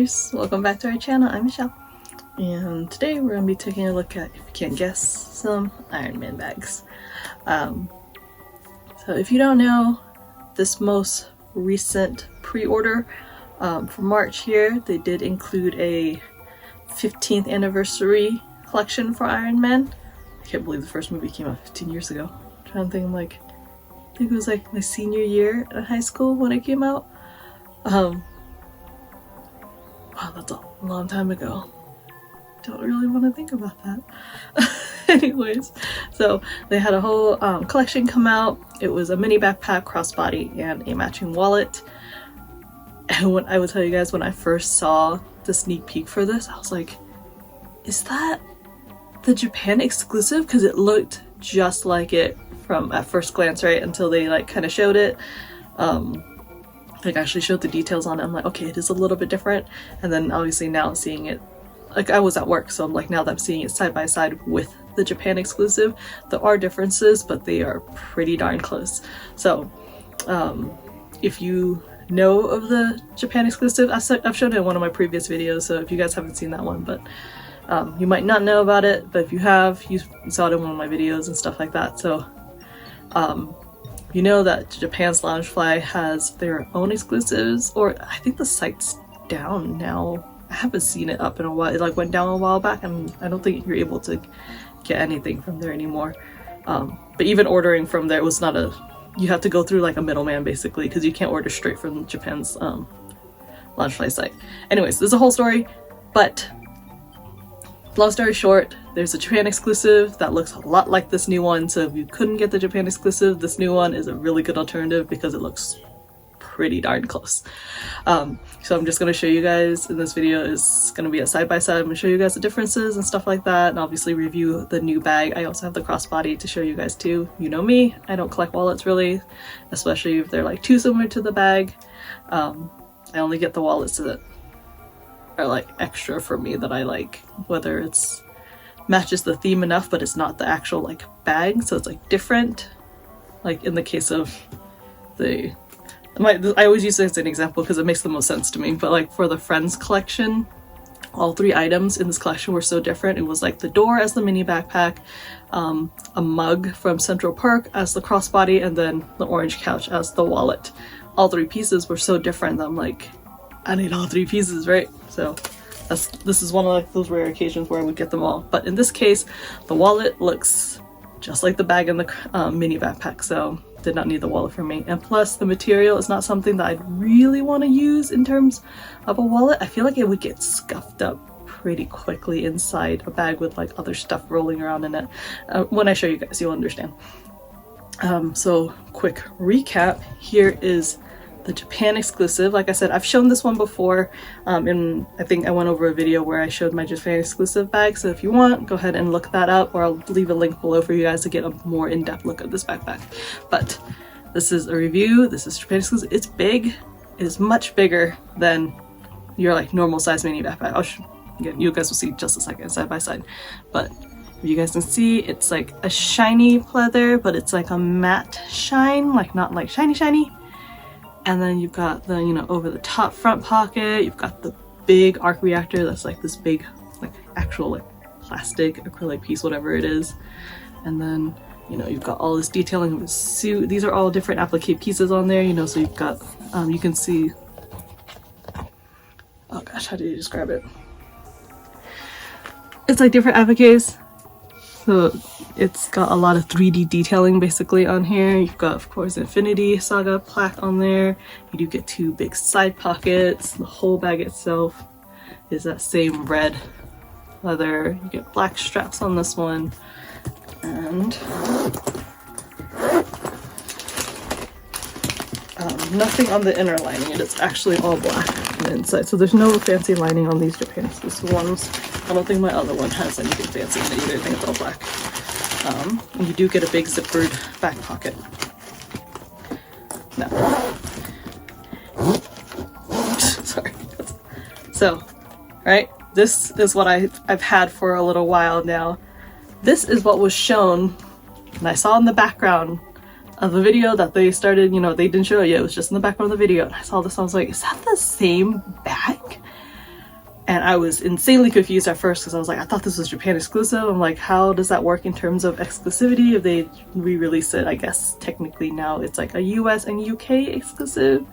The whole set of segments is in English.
Nguyeners! Welcome back to our channel. I'm Michelle, and today we're going to be taking a look at, if you can't guess, some Iron Man bags. So if you don't know, this most recent pre-order for March here, they did include a 15th anniversary collection for Iron Man. I can't believe the first movie came out 15 years ago. I'm trying to think, I think it was like my senior year in high school when it came out. Wow, that's a long time ago. Don't really want to think about that. Anyways, so they had a whole collection come out. It was a mini backpack, crossbody, and a matching wallet. And when I will tell you guys, when I first saw the sneak peek for this, I was like, is that the Japan exclusive? Because it looked just like it from at first glance, right? Until they like kind of showed it. Like actually showed the details on it. I'm like, okay, it is a little bit different. And then obviously now seeing it, like I was at work, so I'm like, now that I'm seeing it side by side with the Japan exclusive, there are differences, but they are pretty darn close. So if you know of the Japan exclusive, I've shown it in one of my previous videos, so if you guys haven't seen that one, but you might not know about it, but if you have, you saw it in one of my videos and stuff like that. So you know that Japan's Loungefly has their own exclusives, or I think the site's down now. I haven't seen it up in a while. It like went down a while back, and I don't think you're able to get anything from there anymore. But even ordering from there was not a, you have to go through like a middleman basically, because you can't order straight from Japan's Loungefly site. Anyways, there's a whole story, but long story short, there's a Japan exclusive that looks a lot like this new one, so if you couldn't get the Japan exclusive, this new one is a really good alternative because it looks pretty darn close. So I'm just going to show you guys in this video, is going to be a side by side. I'm going to show you guys the differences and stuff like that, and obviously review the new bag. I also have the crossbody to show you guys too. You know me, I don't collect wallets really, especially if they're like too similar to the bag. I only get the wallets that are like extra for me that I like, whether it's matches the theme enough but it's not the actual like bag, so it's like different. Like in the case of the I always use this as an example because it makes the most sense to me, but like for the Friends collection, all three items in this collection were so different. It was like the door as the mini backpack, a mug from Central Park as the crossbody, and then the orange couch as the wallet. All three pieces were so different that I'm like, I need all three pieces, right? So this is one of like those rare occasions where I would get them all. But in this case, the wallet looks just like the bag and the mini backpack, so did not need the wallet for me. And plus, the material is not something that I'd really want to use in terms of a wallet. I feel like it would get scuffed up pretty quickly inside a bag with like other stuff rolling around in it. When I show you guys, you'll understand. So quick recap, here is the Japan exclusive. Like I said, I've shown this one before, and I think I went over a video where I showed my Japan exclusive bag, so if you want, go ahead and look that up, or I'll leave a link below for you guys to get a more in-depth look at this backpack. But this is a review. This is Japan exclusive. It's big. It is much bigger than your like normal size mini backpack. You guys will see just a second side by side, but if you guys can see, it's like a shiny pleather, but it's like a matte shine, like not like shiny. And then you've got the, you know, over the top front pocket, you've got the big arc reactor that's like this big, like actual like plastic acrylic piece, whatever it is. And then, you know, you've got all this detailing of the suit. These are all different applique pieces on there, you know, so you've got, you can see, oh gosh, how do you describe it? It's like different appliques. So it's got a lot of 3D detailing basically on here. You've got, of course, Infinity Saga plaque on there. You do get two big side pockets. The whole bag itself is that same red leather. You get black straps on this one. And nothing on the inner lining. It is actually all black on the inside. So there's no fancy lining on these Japan exclusive ones. I don't think my other one has anything fancy in it either. I think it's all black. And you do get a big zippered back pocket. No. Sorry. So, right, this is what I've had for a little while now. This is what was shown, and I saw in the background of the video that they started, you know, they didn't show it yet, it was just in the background of the video, and I saw this, I was like, is that the same bag? And I was insanely confused at first because I was like, I thought this was Japan exclusive. I'm like, how does that work in terms of exclusivity if they re-release it? I guess technically now it's like a US and UK exclusive.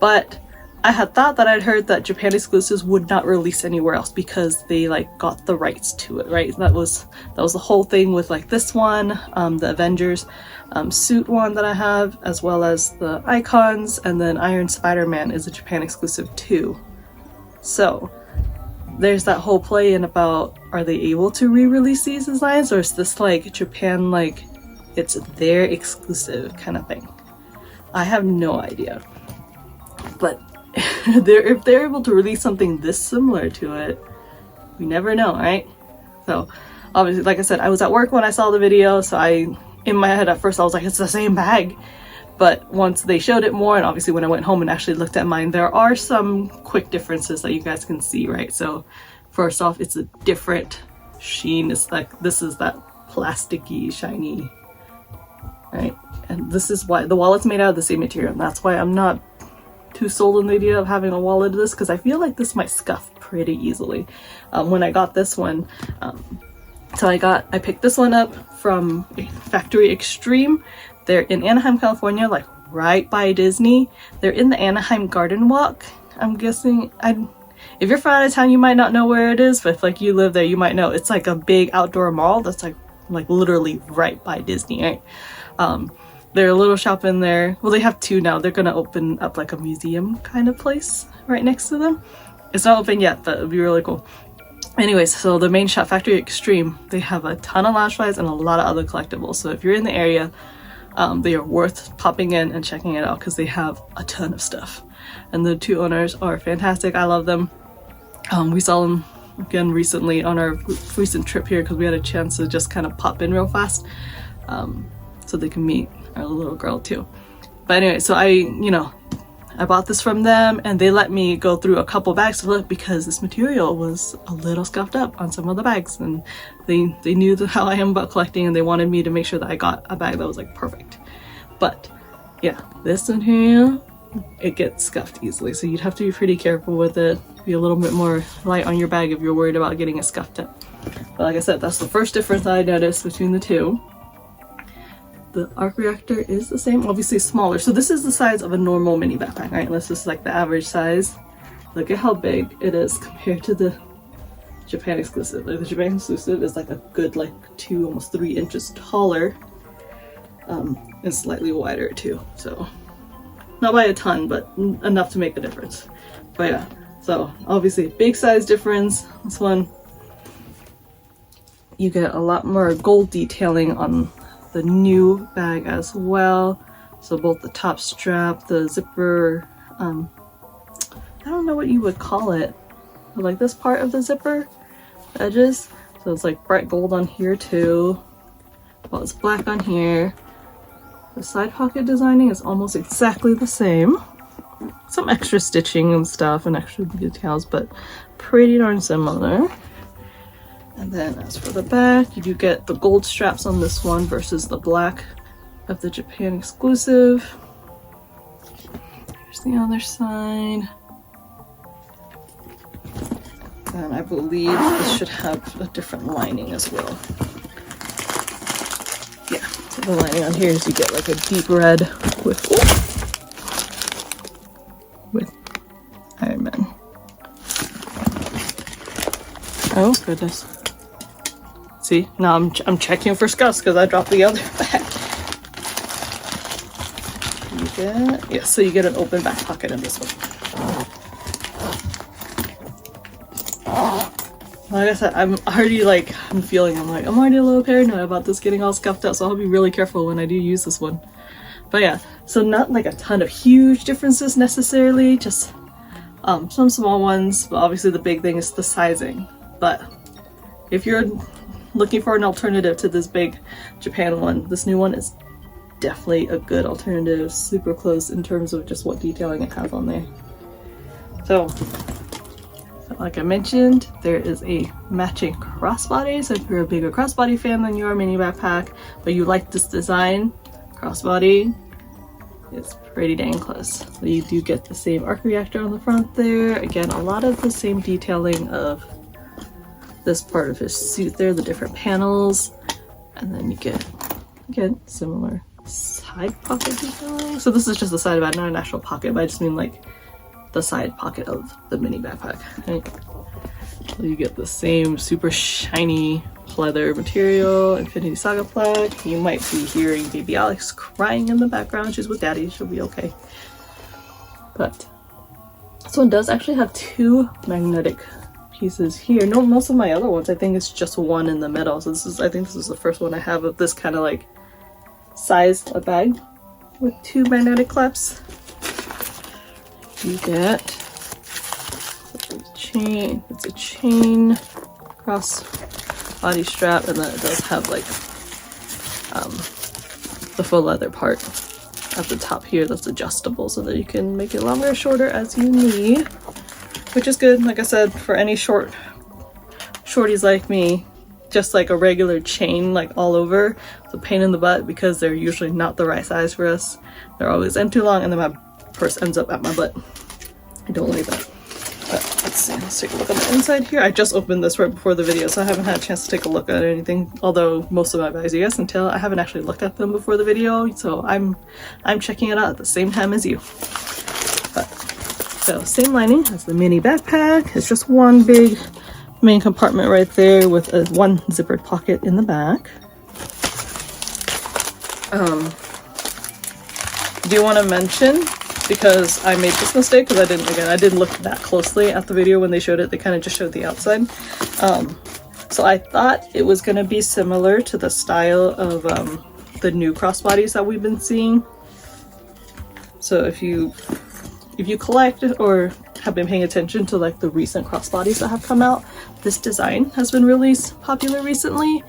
But I had thought that I'd heard that Japan exclusives would not release anywhere else because they like got the rights to it, right? That was the whole thing with like this one, the Avengers suit one that I have, as well as the icons, and then Iron Spider-Man is a Japan exclusive too. So there's that whole play in about, are they able to re-release these designs, or is this like Japan, like it's their exclusive kind of thing? I have no idea. But if they're able to release something this similar to it, we never know, right? So obviously, like I said, I was at work when I saw the video, so in my head at first I was like, it's the same bag. But once they showed it more, and obviously when I went home and actually looked at mine, there are some quick differences that you guys can see, right? So first off, it's a different sheen. It's like, this is that plasticky, shiny, right? And this is why the wallet's made out of the same material. And that's why I'm not too sold on the idea of having a wallet of this, because I feel like this might scuff pretty easily. When I got this one, so I picked this one up from Factory Xtreme. They're in Anaheim, California, like right by Disney. They're in the Anaheim Garden Walk. I'm guessing, if you're from out of town, you might not know where it is, but if like you live there, you might know. It's like a big outdoor mall that's like literally right by Disney, right? They're a little shop in there. Well, they have two now. They're gonna open up like a museum kind of place right next to them. It's not open yet, but it'd be really cool. Anyways, so the main shop, Factory Xtreme, they have a ton of Loungeflies and a lot of other collectibles. So if you're in the area, they are worth popping in and checking it out because they have a ton of stuff. And the two owners are fantastic. I love them. We saw them again recently on our recent trip here because we had a chance to just kind of pop in real fast, so they can meet our little girl too. But anyway, so I bought this from them, and they let me go through a couple bags to look because this material was a little scuffed up on some of the bags, and they knew how I am about collecting, and they wanted me to make sure that I got a bag that was like perfect. But yeah, this one here, it gets scuffed easily, so you'd have to be pretty careful with it. Be a little bit more light on your bag if you're worried about getting it scuffed up. But like I said, that's the first difference that I noticed between the two. The arc reactor is the same, obviously smaller. So this is the size of a normal mini backpack, right? Unless this is like the average size. Look at how big it is compared to the Japan exclusive. Like the Japan exclusive is like a good like 2, almost 3 inches taller, and slightly wider too. So not by a ton, but enough to make a difference. But yeah, so obviously big size difference. This one, you get a lot more gold detailing on the new bag as well. So both the top strap, the zipper, I don't know what you would call it, but like this part of the zipper, the edges, so it's like bright gold on here too. Well, it's black on here. The side pocket designing is almost exactly the same. Some extra stitching and stuff and extra details, but pretty darn similar. And then as for the back, you do get the gold straps on this one versus the black of the Japan exclusive. Here's the other side. And I believe this should have a different lining as well. Yeah, so the lining on here is you get like a deep red with Iron Man. Oh goodness. See, now I'm checking for scuffs because I dropped the other bag. So you get an open back pocket in this one. Like I said, I'm already a little paranoid about this getting all scuffed up, so I'll be really careful when I do use this one. But yeah, so not like a ton of huge differences necessarily, just some small ones, but obviously the big thing is the sizing. But if you're looking for an alternative to this big Japan one, this new one is definitely a good alternative, super close in terms of just what detailing it has on there. So like I mentioned, there is a matching crossbody, so if you're a bigger crossbody fan than you are mini backpack, but you like this design, crossbody is pretty dang close. So you do get the same arc reactor on the front there. Again, a lot of the same detailing of this part of his suit there, the different panels. And then you get, again, similar side pocket detailing. So this is just the side of it, not an actual pocket, but I just mean like the side pocket of the mini backpack. Right? So you get the same super shiny leather material, Infinity Saga plaque. You might be hearing baby Alex crying in the background. She's with daddy, she'll be okay. But this one does actually have two magnetic pieces here. No, most of my other ones I think it's just one in the middle. So this is, I think this is the first one I have of this kind of like size of bag with two magnetic clips. You get chain, it's a chain cross body strap, and then it does have like the faux leather part at the top here that's adjustable so that you can make it longer or shorter as you need, which is good. Like I said, for any shorties like me, just like a regular chain like all over, it's a pain in the butt because they're usually not the right size for us. They're always end too long and then my purse ends up at my butt. I don't like that. But let's see, let's take a look on the inside here. I just opened this right before the video, so I haven't had a chance to take a look at anything. Although most of my bags, you guys can tell, I haven't actually looked at them before the video, so I'm checking it out at the same time as you. But so same lining as the mini backpack. It's just one big main compartment right there with a one zippered pocket in the back. Do you want to mention, because I made this mistake because I didn't look that closely at the video when they showed it. They kind of just showed the outside. So I thought it was going to be similar to the style of the new crossbodies that we've been seeing. So if you collect or have been paying attention to like the recent crossbodies that have come out, this design has been really popular recently.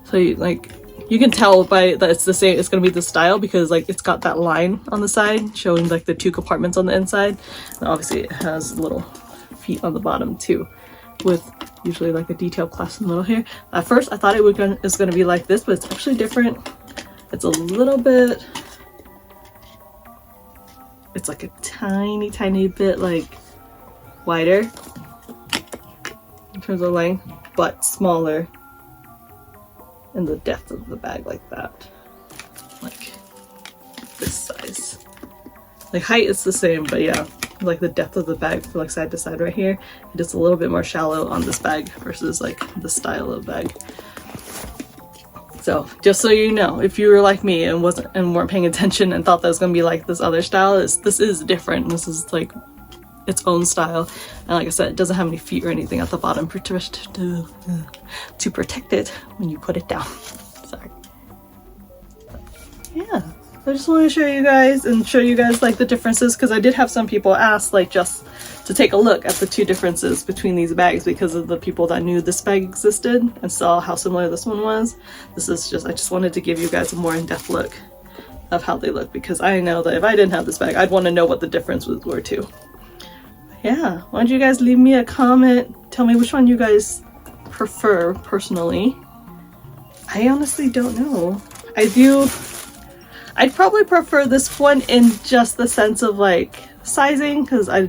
So you can tell by that it's the same, it's going to be the style because like it's got that line on the side showing like the two compartments on the inside, and obviously it has little feet on the bottom too, with usually like a detailed clasp in the middle here. At first I thought it's going to be like this, but it's actually different. It's a little bit, it's like a tiny bit like wider in terms of length, but smaller in the depth of the bag, like that, like this size. Like height is the same, but yeah, like the depth of the bag for like side to side right here, it is a little bit more shallow on this bag versus like the style of bag. So just so you know, if you were like me and weren't paying attention and thought that was gonna be like this other style, this is different. This is like its own style, and like I said, it doesn't have any feet or anything at the bottom to protect it when you put it down. Sorry. But yeah, I just want to show you guys like the differences, because I did have some people ask like just to take a look at the two differences between these bags because of the people that knew this bag existed and saw how similar this one was. This is just, I just wanted to give you guys a more in-depth look of how they look, because I know that if I didn't have this bag, I'd want to know what the differences were too. Yeah, why don't you guys leave me a comment, tell me which one you guys prefer personally. I honestly don't know. I'd probably prefer this one in just the sense of like sizing, because I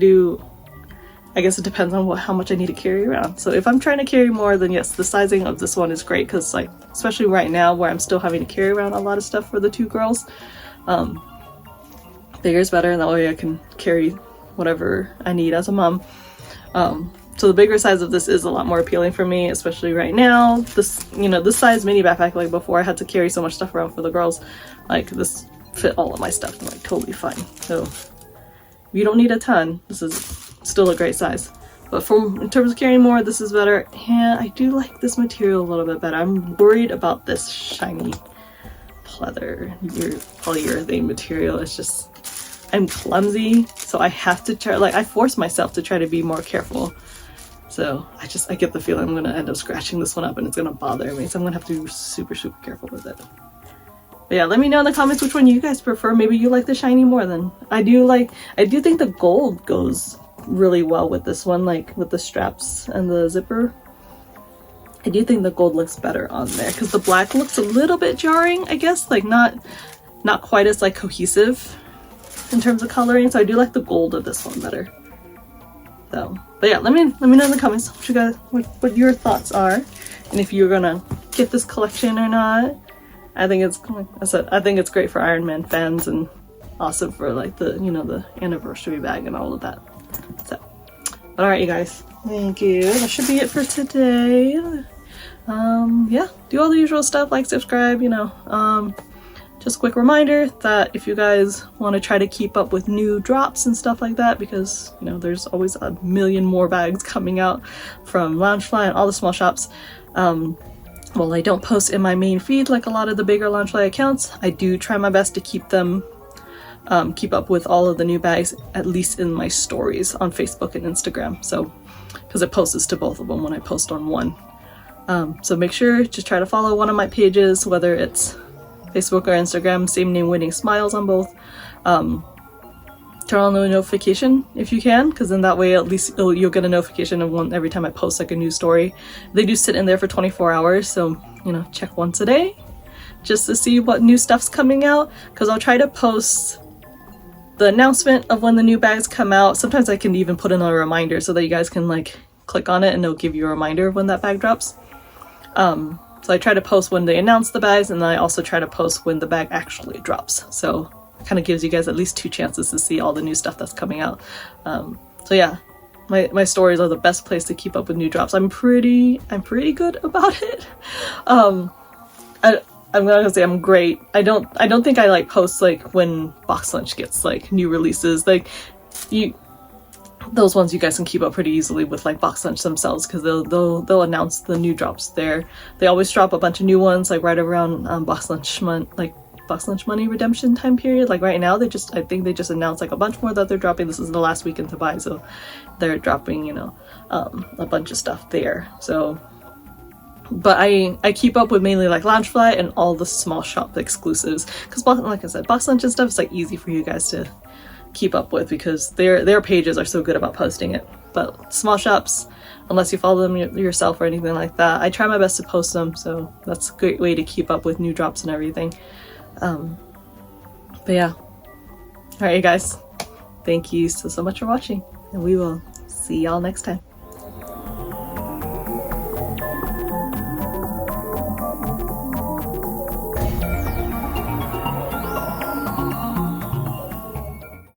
guess it depends on how much I need to carry around. So if I'm trying to carry more, then yes, the sizing of this one is great, because like especially right now where I'm still having to carry around a lot of stuff for the two girls, bigger is better, and that way I can carry whatever I need as a mom. So the bigger size of this is a lot more appealing for me, especially right now. This size mini backpack, like before I had to carry so much stuff around for the girls, like this fit all of my stuff like totally fine. So if you don't need a ton, this is still a great size. But in terms of carrying more, this is better. And I do like this material a little bit better. I'm worried about this shiny pleather polyurethane material. It's just, I'm clumsy, so I have to try, like I force myself to try to be more careful. So I get the feeling I'm gonna end up scratching this one up and it's gonna bother me, so I'm gonna have to be super careful with it. But yeah, let me know in the comments which one you guys prefer. Maybe you like the shiny more than I do. I do think the gold goes really well with this one, like with the straps and the zipper. I do think the gold looks better on there, because the black looks a little bit jarring, I guess, like not quite as like cohesive. in terms of coloring, so I do like the gold of this one better. So, but yeah, let me know in the comments what you guys, what your thoughts are, and if you're gonna get this collection or not. I think it's, like I said, I think it's great for Iron Man fans and awesome for like the, you know, the anniversary bag and all of that. So, but alright you guys, thank you. That should be it for today. Yeah, do all the usual stuff, like, subscribe, you know. Just a quick reminder that if you guys want to try to keep up with new drops and stuff like that, because, you know, there's always a million more bags coming out from Loungefly and all the small shops. Well, I don't post in my main feed like a lot of the bigger Loungefly accounts. I do try my best to keep them, keep up with all of the new bags, at least in my stories on Facebook and Instagram. So, because it posts to both of them when I post on one. So make sure to try to follow one of my pages, whether it's Facebook or Instagram, same name, Nguyening Smiles on both. Turn on the notification if you can, because then that way at least you'll get a notification of one every time I post like a new story. They do sit in there for 24 hours, so, you know, check once a day just to see what new stuff's coming out, because I'll try to post the announcement of when the new bags come out. Sometimes I can even put in a reminder so that you guys can like click on it and it'll give you a reminder when that bag drops. So I try to post when they announce the bags, and then I also try to post when the bag actually drops. So it kind of gives you guys at least 2 chances to see all the new stuff that's coming out. So yeah, my stories are the best place to keep up with new drops. I'm pretty good about it. I'm not gonna say I'm great. I don't think I like post like when Box Lunch gets like new releases. Like those ones you guys can keep up pretty easily with like Box Lunch themselves, because they'll announce the new drops there. They always drop a bunch of new ones like right around Box Lunch month, like Box Lunch money redemption time period. Like right now I think they just announced like a bunch more that they're dropping. This is the last weekend to buy, so they're dropping, you know, a bunch of stuff there. So, but I keep up with mainly like Loungefly and all the small shop exclusives, because like I said, Box Lunch and stuff is like easy for you guys to keep up with because their pages are so good about posting it. But small shops, unless you follow them yourself or anything like that, I try my best to post them, so that's a great way to keep up with new drops and everything. But yeah, alright you guys, thank you so much for watching, and we will see y'all next time.